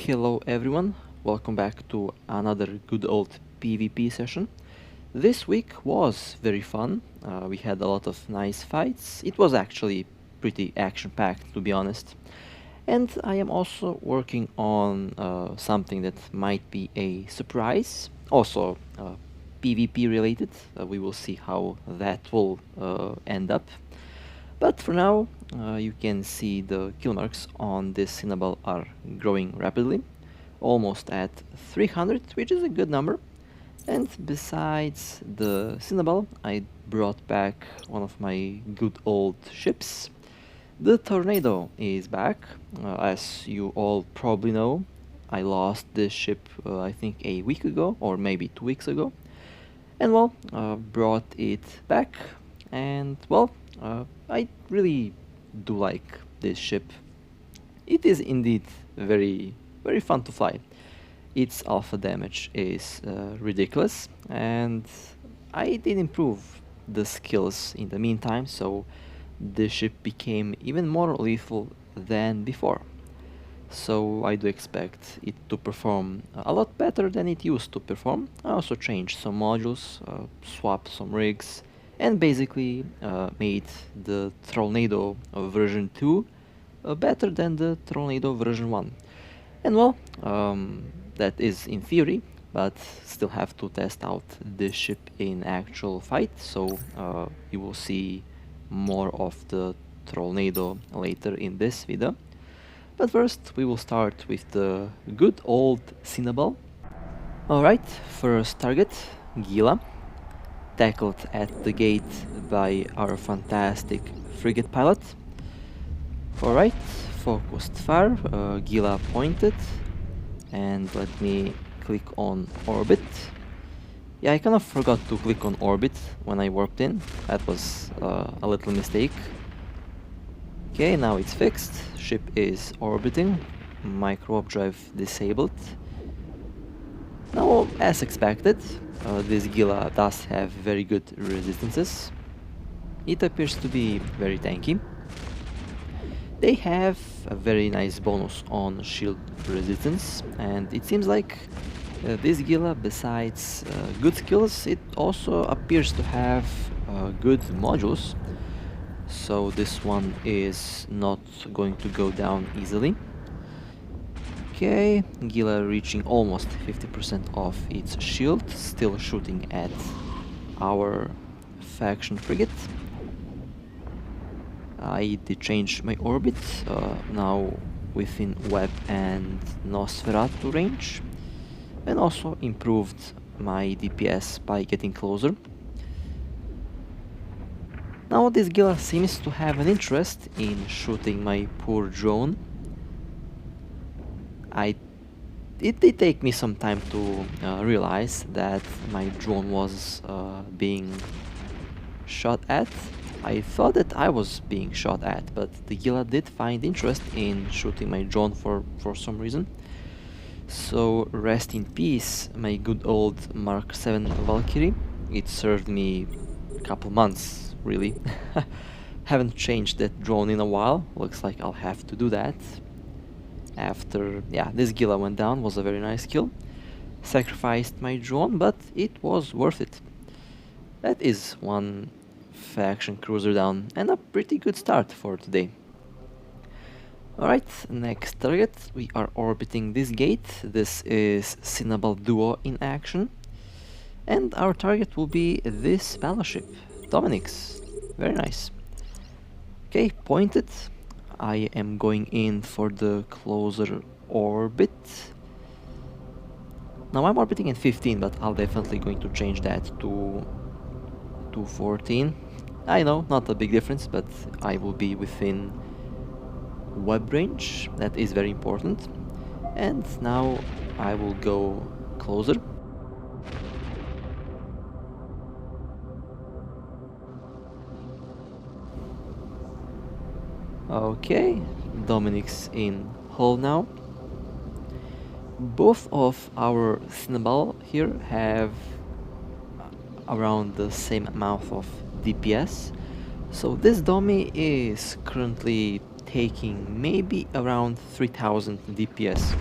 Hello everyone, welcome back to another good old PvP session. This week was very fun, we had a lot of nice fights, it was actually pretty action-packed to be honest. And I am also working on something that might be a surprise, also PvP related, we will see how that will end up. But for now, you can see the kill marks on this Cinnabal are growing rapidly, almost at 300, which is a good number. And besides the Cinnabal, I brought back one of my good old ships. The TrollNado is back. As you all probably know, I lost this ship I think a week ago, or maybe 2 weeks ago. And well, brought it back, and well, I really do like this ship. It is indeed very fun to fly. Its alpha damage is ridiculous, and I did improve the skills in the meantime, so the ship became even more lethal than before. So I do expect it to perform a lot better than it used to perform. I also changed some modules, swapped some rigs, and basically made the TrollNado version 2 better than the TrollNado version 1. And well, that is in theory, but still have to test out this ship in actual fight, so you will see more of the TrollNado later in this video. But first we will start with the good old Cinnabal. Alright, first target, Gila, tackled at the gate by our fantastic frigate pilot. Alright, focused fire, Gila pointed, and let me click on orbit. Yeah, I kind of forgot to click on orbit when I warped in, that was a little mistake. Okay, now it's fixed, ship is orbiting, micro warp drive disabled. Now, as expected, this Gila does have very good resistances. It appears to be very tanky. They have a very nice bonus on shield resistance, and it seems like this Gila, besides good skills, it also appears to have good modules. So this one is not going to go down easily. Okay, Gila reaching almost 50% of its shield, still shooting at our faction frigate. I did change my orbit, now within Web and Nosferatu range, and also improved my DPS by getting closer. Now this Gila seems to have an interest in shooting my poor drone. It did take me some time to realize that my drone was being shot at. I thought that I was being shot at, but the Gila did find interest in shooting my drone for some reason. So rest in peace, my good old Mark 7 Valkyrie. It served me a couple months, really. Haven't changed that drone in a while, looks like I'll have to do that. After, yeah, this Gila went down, was a very nice kill. Sacrificed my drone, but it was worth it. That is one faction cruiser down, and a pretty good start for today. Alright, next target, we are orbiting this gate. This is Cinnabal Duo in action. And our target will be this battleship, Dominix. Very nice. Okay, pointed. I am going in for the closer orbit. Now I'm orbiting at 15, but I'll definitely going to change that to 14. I know, not a big difference, but I will be within web range. That is very important. And now I will go closer. Okay, Dominix in hull now. Both of our Cinnabal here have around the same amount of DPS. So this dummy is currently taking maybe around 3000 DPS.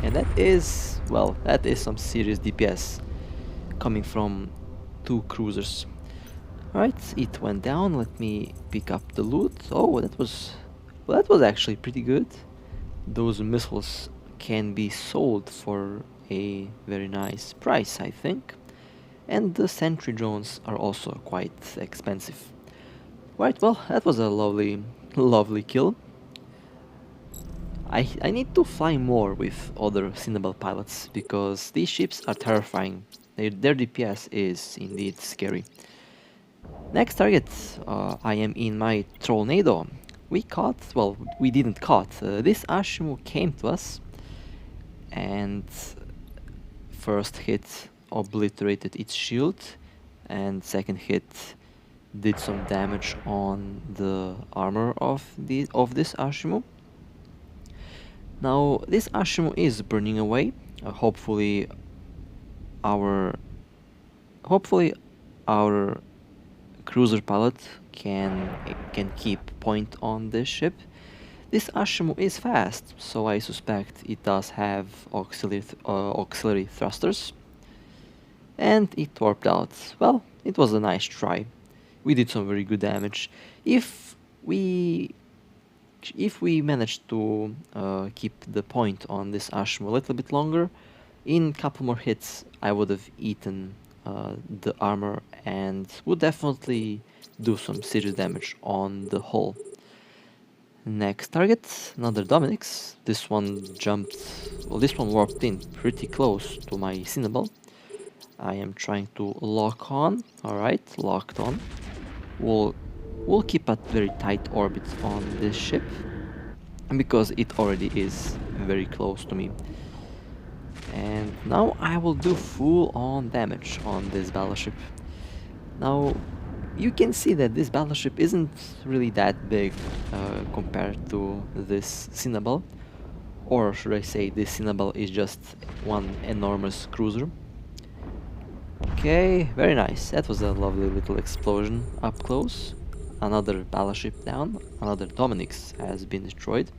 And that is, well, that is some serious DPS coming from two cruisers. Alright, it went down. Let me pick up the loot. Oh, well, that was actually pretty good. Those missiles can be sold for a very nice price, I think. And the sentry drones are also quite expensive. Right, well, that was a lovely kill. I need to fly more with other Cinnabal pilots because these ships are terrifying. Their DPS is indeed scary. Next target, I am in my TrollNado. We caught, well, we didn't caught. This Ashimu came to us and first hit obliterated its shield and second hit did some damage on the armor of this Ashimu. Now this Ashimu is burning away. Hopefully our cruiser pilot can keep point on this ship. This Ashimu is fast, so I suspect it does have auxiliary thrusters. And it warped out. Well, it was a nice try. We did some very good damage. If we managed to keep the point on this Ashimu a little bit longer, in a couple more hits I would have eaten the armor and would definitely do some serious damage on the hull. Next target, another Dominix. This one warped in pretty close to my Cinnabal. I am trying to lock on. Alright, locked on. We'll keep a very tight orbit on this ship because it already is very close to me. And now I will do full on damage on this battleship. Now you can see that this battleship isn't really that big compared to this Cinnabal, or should I say this Cinnabal is just one enormous cruiser. Okay, very nice. That was a lovely little explosion up close. Another battleship down, another Dominix has been destroyed.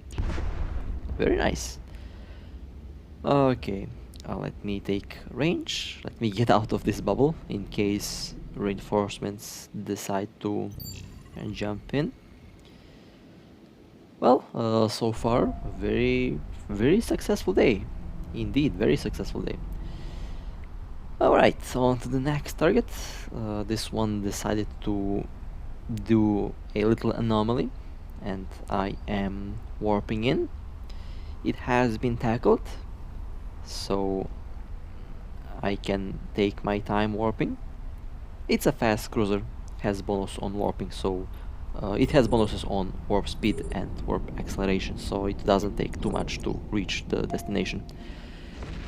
Very nice. Okay, let me take range. Let me get out of this bubble in case reinforcements decide to jump in. Well, so far, very successful day. Indeed, very successful day. Alright, on to the next target. This one decided to do a little anomaly, and I am warping in. It has been tackled, so I can take my time warping. It's a fast cruiser, has bonus on warping, so it has bonuses on warp speed and warp acceleration, so it doesn't take too much to reach the destination.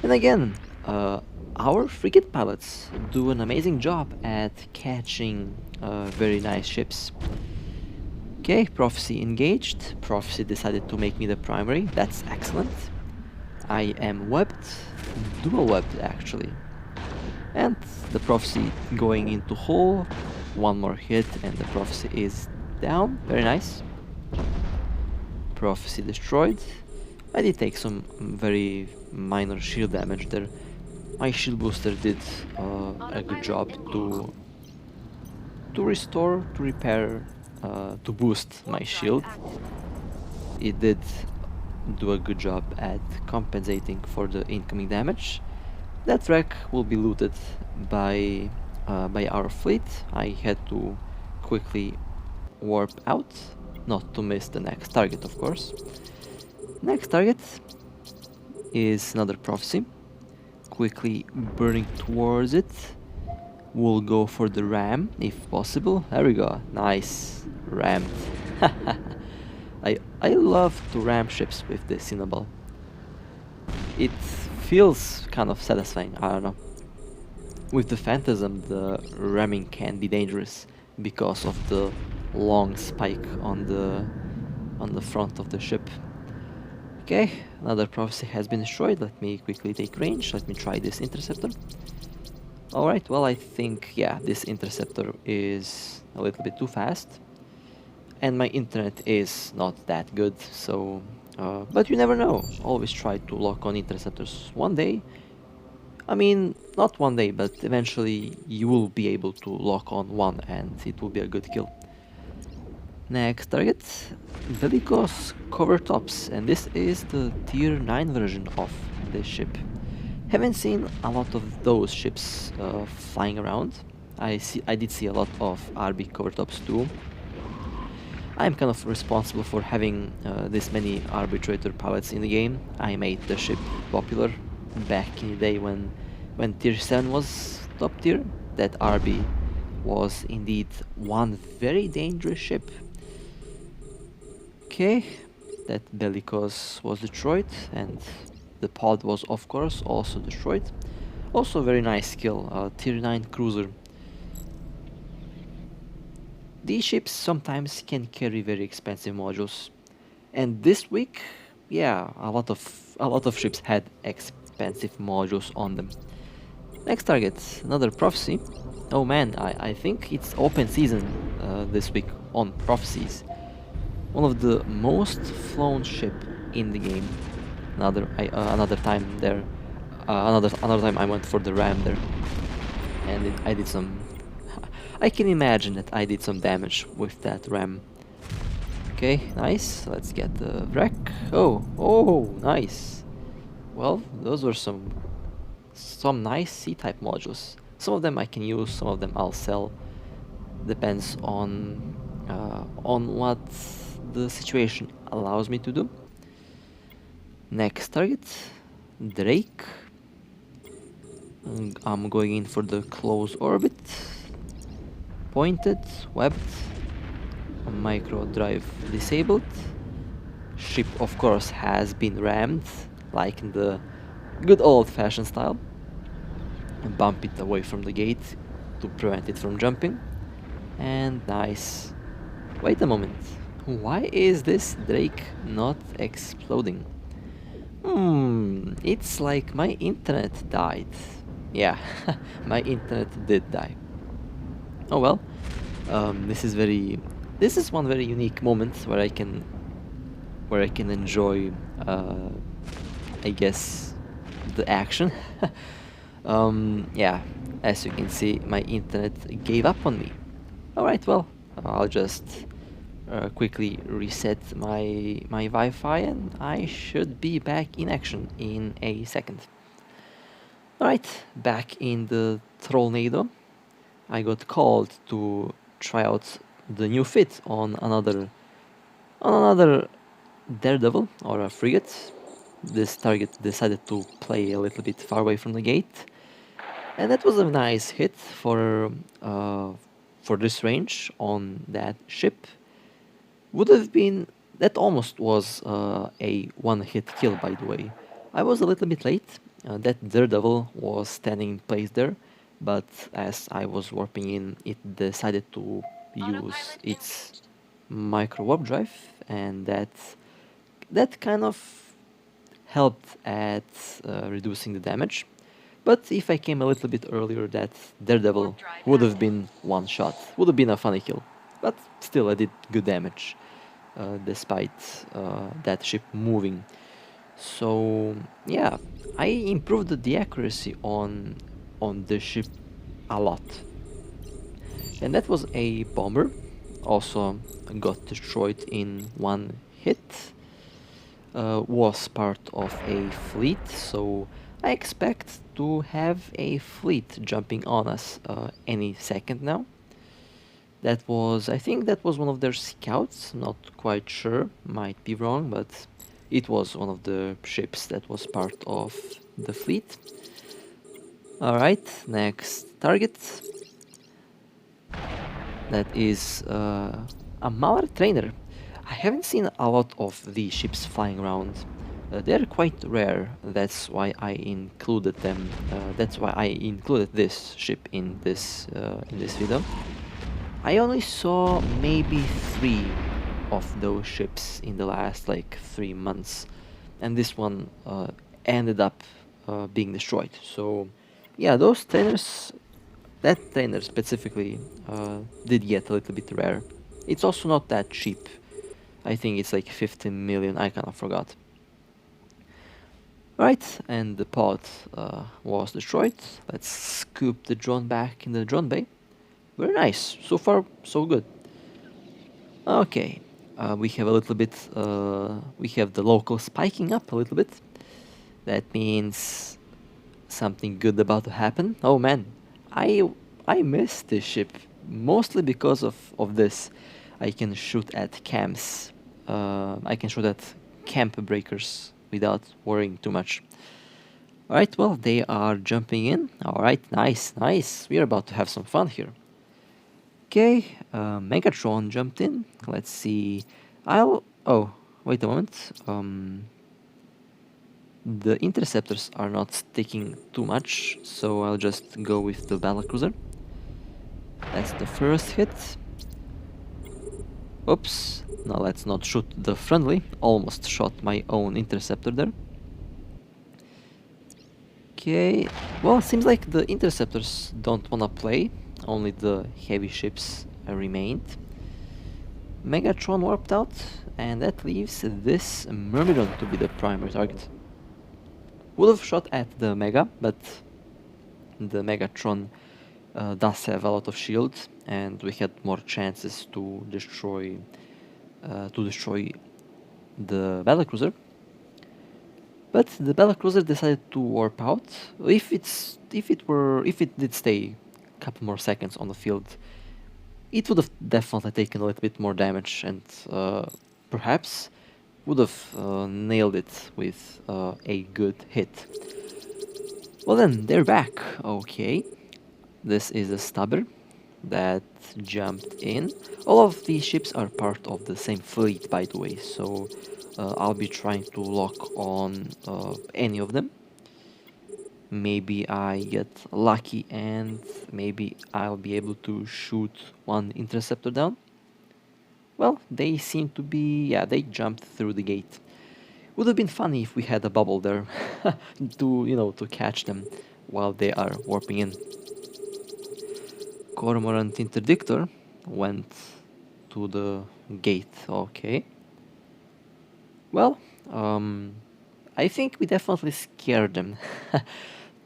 And again, our frigate pilots do an amazing job at catching very nice ships. Okay, Prophecy engaged. Prophecy decided to make me the primary. That's excellent. I am webbed, dual webbed actually. And the Prophecy going into hull. One more hit and the Prophecy is down. Very nice. Prophecy destroyed. I did take some very minor shield damage there. My shield booster did a good job to restore, to repair, to boost my shield. It did do a good job at compensating for the incoming damage. That wreck will be looted by our fleet. I had to quickly warp out, not to miss the next target, of course. Next target is another Prophecy. Quickly burning towards it. We'll go for the ram if possible. There we go. Nice. Rammed. I love to ram ships with the Cinnabal. It feels kind of satisfying, I don't know. With the Phantasm, the ramming can be dangerous because of the long spike on the front of the ship. Okay, another Prophecy has been destroyed. Let me quickly take range. Let me try this Interceptor. Alright, well I think, yeah, this Interceptor is a little bit too fast. And my internet is not that good, so But you never know. Always try to lock on interceptors. One day, I mean, not one day, but eventually you will be able to lock on one and it will be a good kill. Next target, Bellicose cover tops, and this is the tier 9 version of this ship. Haven't seen a lot of those ships flying around. I did see a lot of RB cover tops too. I'm kind of responsible for having this many arbitrator pilots in the game. I made the ship popular back in the day when tier 7 was top tier. That RB was indeed one very dangerous ship. Okay, that Bellicose was destroyed, and the pod was of course also destroyed. Also very nice kill, tier 9 cruiser. These ships sometimes can carry very expensive modules, and this week, yeah, a lot of ships had expensive modules on them. Next target, another prophecy. Oh man, I think it's open season this week on prophecies. One of the most flown ship in the game. Another time there, another time I went for the ram there, and I did some. I can imagine that I did some damage with that ram. Okay, nice. Let's get the wreck. Oh, nice. Well, those were some nice C-type modules. Some of them I can use, some of them I'll sell. Depends on what the situation allows me to do. Next target, Drake. I'm going in for the close orbit. Pointed, webbed, micro drive disabled. Ship of course has been rammed, like in the good old-fashioned style. And bump it away from the gate to prevent it from jumping. And nice. Wait a moment. Why is this Drake not exploding? It's like my internet died. Yeah, my internet did die. Oh well. This is one very unique moment where I can enjoy I guess the action. Yeah, as you can see, my internet gave up on me. Alright, well, I'll just quickly reset my Wi-Fi and I should be back in action in a second. Alright, back in the TrollNado. I got called to try out the new fit on another daredevil or a frigate. This target decided to play a little bit far away from the gate, and that was a nice hit for this range on that ship. Would have been that almost was a one-hit kill, by the way. I was a little bit late. That daredevil was standing in place there, but as I was warping in, it decided to use its micro warp drive, and that kind of helped at reducing the damage. But if I came a little bit earlier, that daredevil would have been one shot. Would have been a funny kill. But still, I did good damage despite that ship moving. So yeah, I improved the accuracy on the ship a lot. And that was a bomber. Also got destroyed in one hit. Was part of a fleet, so I expect to have a fleet jumping on us any second now. I think that was one of their scouts, not quite sure, might be wrong, but it was one of the ships that was part of the fleet. Alright, next target. That is a Malar trainer. I haven't seen a lot of these ships flying around. They're quite rare. That's why I included them. That's why I included this ship in this video. I only saw maybe 3 of those ships in the last like 3 months, and this one ended up being destroyed. So yeah, those trainers, that trainer specifically, did get a little bit rare. It's also not that cheap. I think it's like 50 million, I kind of forgot. Right, and the pod was destroyed. Let's scoop the drone back in the drone bay. Very nice, so far so good. Okay, we have a little bit, we have the local spiking up a little bit. That means something good about to happen. Oh man, I missed this ship mostly because of this. I can shoot at camps. I can shoot at camp breakers without worrying too much. Alright, well, they are jumping in. Alright, nice, nice. We are about to have some fun here. Okay, Megatron jumped in. Let's see. Oh, wait a moment. The interceptors are not sticking too much, so I'll just go with the battlecruiser. That's the first hit. Oops. Now let's not shoot the friendly. Almost shot my own interceptor there. Okay. Well, seems like the interceptors don't wanna play. Only the heavy ships remained. Megatron warped out, and that leaves this Myrmidon to be the primary target. Would have shot at the Mega, but the Megatron does have a lot of shields, and we had more chances to destroy the battlecruiser. But the battlecruiser decided to warp out. If it did stay a couple more seconds on the field, it would have definitely taken a little bit more damage, and perhaps would have nailed it with a good hit. Well then, they're back. Okay, this is a stubber that jumped in. All of these ships are part of the same fleet, by the way, so I'll be trying to lock on any of them. Maybe I get lucky and maybe I'll be able to shoot one interceptor down. Well, they seem to be... yeah, they jumped through the gate. Would have been funny if we had a bubble there to, you know, to catch them while they are warping in. Cormorant Interdictor went to the gate. Okay. Well, I think we definitely scared them.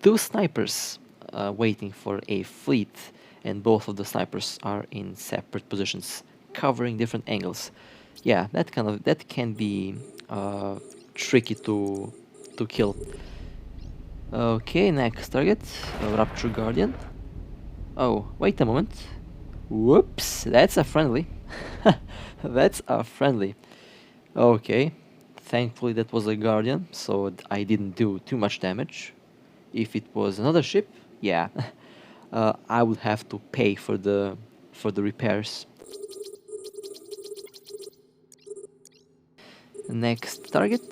Two snipers waiting for a fleet, and both of the snipers are in separate positions, covering different angles. Yeah, that can be tricky to kill. Okay, next target, Rapture Guardian. Oh, wait a moment. Whoops, that's a friendly. That's a friendly. Okay, thankfully that was a Guardian, so I didn't do too much damage. If it was another ship, yeah, I would have to pay for the repairs. Next target,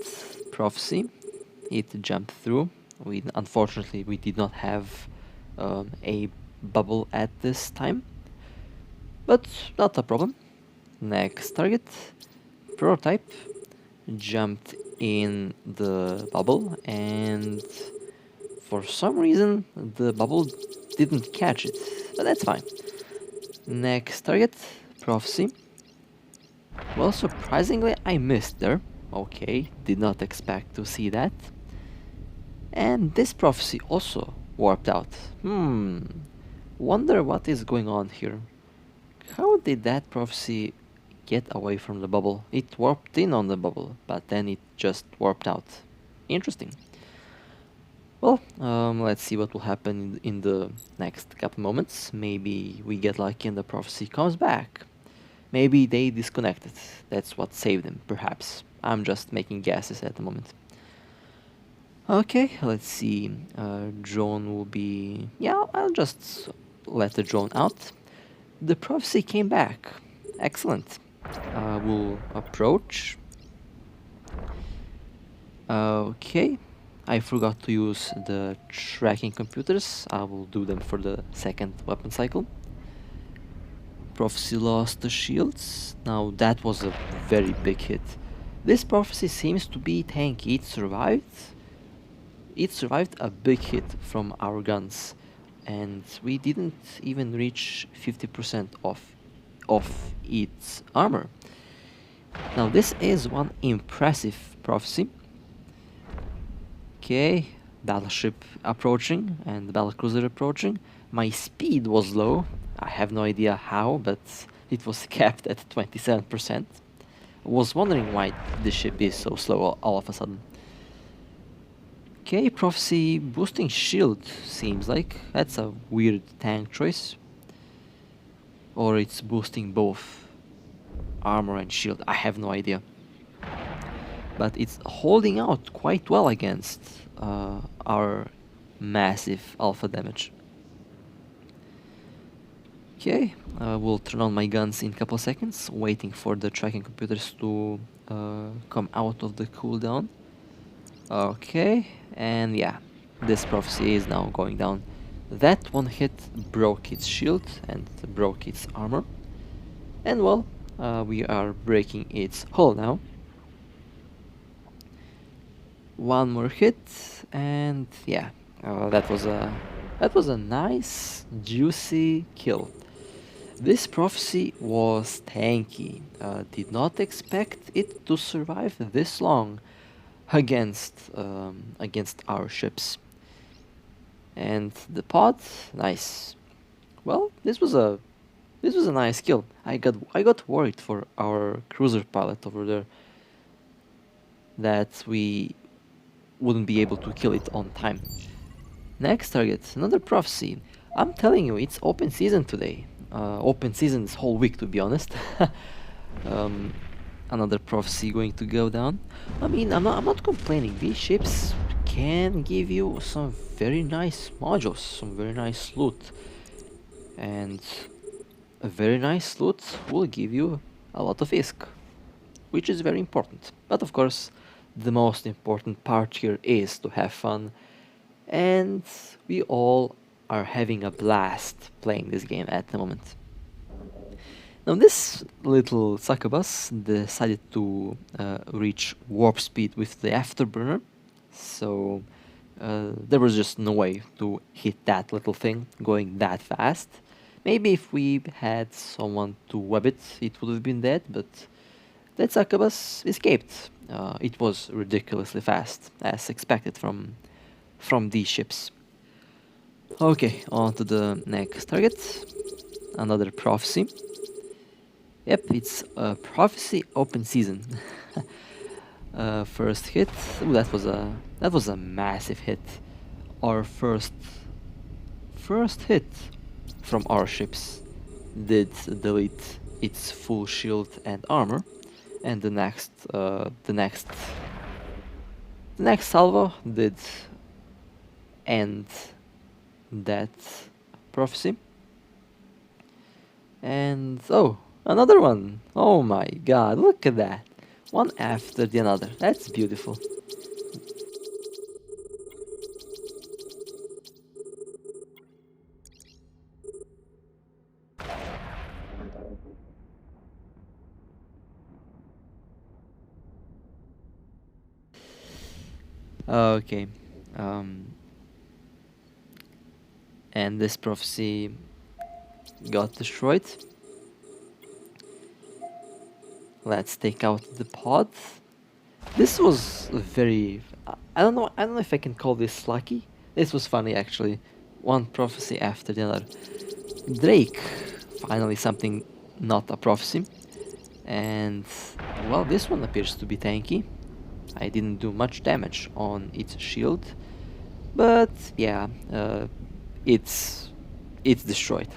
Prophecy. It jumped through. Unfortunately we did not have a bubble at this time, but not a problem. Next target, Prototype, jumped in the bubble, and for some reason the bubble didn't catch it, but that's fine. Next target, Prophecy. Well, surprisingly I missed there. Okay, did not expect to see that. And this Prophecy also warped out. Wonder what is going on here. How did that Prophecy get away from the bubble? It warped in on the bubble, but then it just warped out. Interesting. Well, let's see what will happen in the next couple moments. Maybe we get lucky and the Prophecy comes back. Maybe they disconnected. That's what saved them, perhaps. I'm just making guesses at the moment. Okay, let's see. Drone will be... yeah, I'll just let the drone out. The Prophecy came back. Excellent. We'll approach. Okay. I forgot to use the tracking computers. I will do them for the second weapon cycle. Prophecy lost the shields. Now that was a very big hit. This Prophecy seems to be tanky. It survived. It survived a big hit from our guns, and we didn't even reach 50% of its armor. Now this is one impressive prophecy. Okay, battleship approaching and battlecruiser approaching. My speed was low. I have no idea how, but it was capped at 27%. I was wondering why the ship is so slow all of a sudden. Okay, prophecy boosting shield seems like. That's a weird tank choice. Or it's boosting both armor and shield. I have no idea. But it's holding out quite well against our massive alpha damage. Okay, we'll turn on my guns in a couple of seconds, waiting for the tracking computers to come out of the cooldown. Okay, and yeah, this prophecy is now going down. That one hit broke its shield and broke its armor. And well, we are breaking its hull now. One more hit, and yeah, that was a nice, juicy kill. This prophecy was tanky. Did not expect it to survive this long against our ships. And the pod, nice. Well, this was a nice kill. I got worried for our cruiser pilot over there that we wouldn't be able to kill it on time. Next target, another prophecy. I'm telling you, it's open season today. Open season this whole week, to be honest. Another prophecy going to go down. I mean, I'm not complaining. These ships can give you some very nice modules, some very nice loot, and a very nice loot will give you a lot of ISK, which is very important. But of course, the most important part here is to have fun, and we all are having a blast playing this game at the moment. Now this little succubus decided to reach warp speed with the afterburner, so there was just no way to hit that little thing going that fast. Maybe if we had someone to web it, it would have been dead, but that succubus escaped. It was ridiculously fast, as expected from these ships. Okay, on to the next target. Another prophecy. Yep, it's a prophecy open season. First hit. Ooh, that was a massive hit. Our first hit from our ships did delete its full shield and armor, and the next salvo did end that prophecy. And oh, another one! Oh my god, look at that! One after the another. That's beautiful. Okay. And this prophecy got destroyed. Let's take out the pod. This was very... I don't know if I can call this lucky. This was funny actually. One prophecy after the other. Drake. Finally something not a prophecy. And well, this one appears to be tanky. I didn't do much damage on its shield. But yeah, it's destroyed.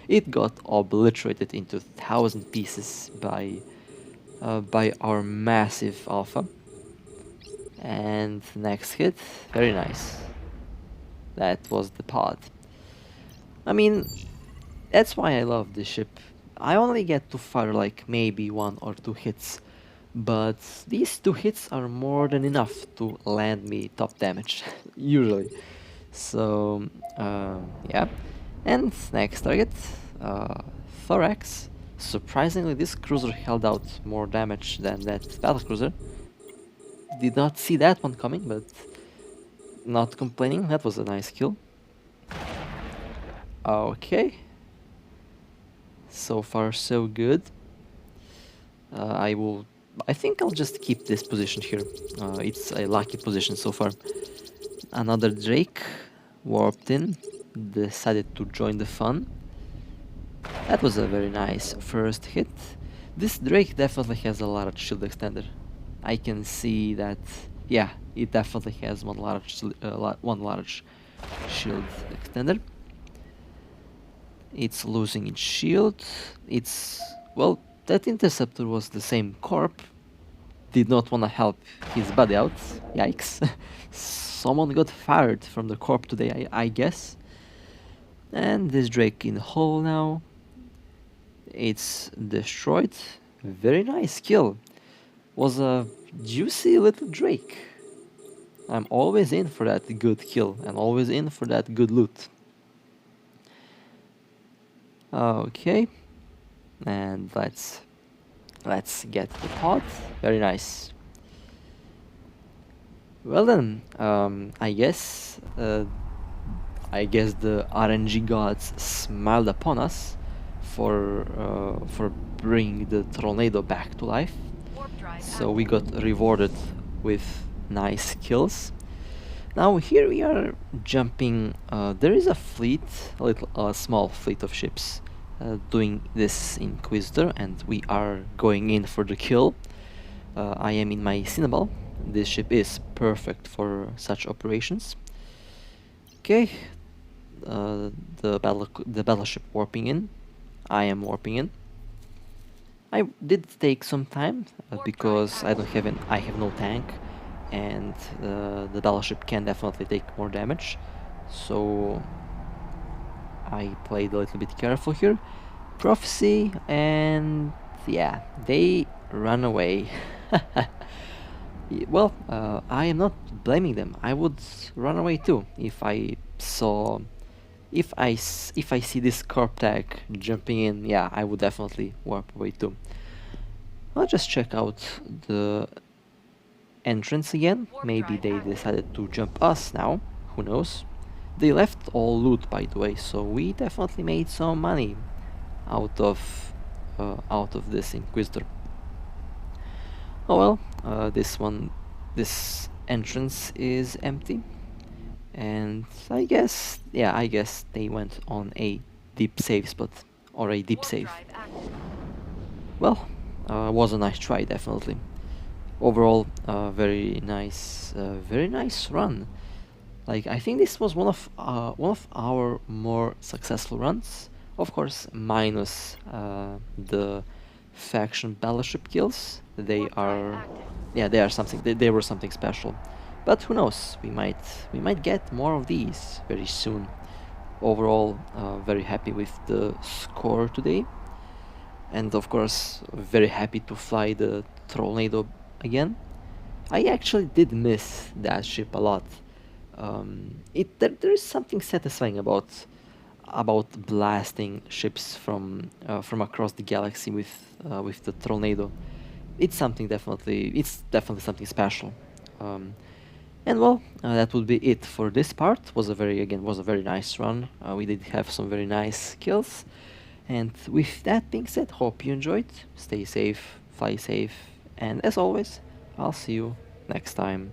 It got obliterated into 1,000 pieces by our massive alpha. And next hit, very nice. That was the pod. I mean, that's why I love this ship. I only get to fire like maybe 1 or 2 hits, but these 2 hits are more than enough to land me top damage, usually. So, yeah. And next target, Thorax. Surprisingly, this cruiser held out more damage than that battlecruiser. Did not see that one coming, but not complaining. That was a nice kill. Okay. So far, so good. I think I'll just keep this position here. It's a lucky position so far. Another Drake warped in, decided to join the fun. That was a very nice first hit. This Drake definitely has a large shield extender. I can see that, yeah, it definitely has one large shield extender. It's losing its shield. Well, that interceptor was the same corp. Did not want to help his buddy out. Yikes. Someone got fired from the corp today, I guess. And this Drake in the hole now. It's destroyed. Very nice kill. Was a juicy little Drake. I'm always in for that good kill and always in for that good loot. Okay. And let's get the pot. Very nice. Well then, I guess the RNG gods smiled upon us for bringing the TrollNado back to life. So we got rewarded with nice kills. Now here we are jumping. There is a fleet, a small fleet of ships, doing this Inquisitor, and we are going in for the kill. I am in my Cinnabal. This ship is perfect for such operations. Okay, the battleship warping in. I am warping in. I did take some time because I have no tank, and the battleship can definitely take more damage. So I played a little bit careful here. Prophecy, and yeah, they run away. Well, I am not blaming them. I would run away too if I see this corp tag jumping in. Yeah, I would definitely warp away too. I'll just check out the entrance again. Maybe they decided to jump us now. Who knows? They left all loot, by the way, so we definitely made some money out of this Inquisitor. Oh well, this entrance is empty, and I guess they went on a deep save spot or a deep save. Well, was a nice try, definitely. Overall, very nice run. Like, I think this was one of our more successful runs. Of course, minus the faction battleship kills. They were something special. But who knows? We might get more of these very soon. Overall, very happy with the score today, and of course, very happy to fly the TrollNado again. I actually did miss that ship a lot. There is something satisfying about blasting ships from across the galaxy with the TrollNado. It's definitely something special. And well, that would be it for this part. Was a very nice run. We did have some very nice kills. And with that being said, hope you enjoyed. Stay safe, fly safe, and as always, I'll see you next time.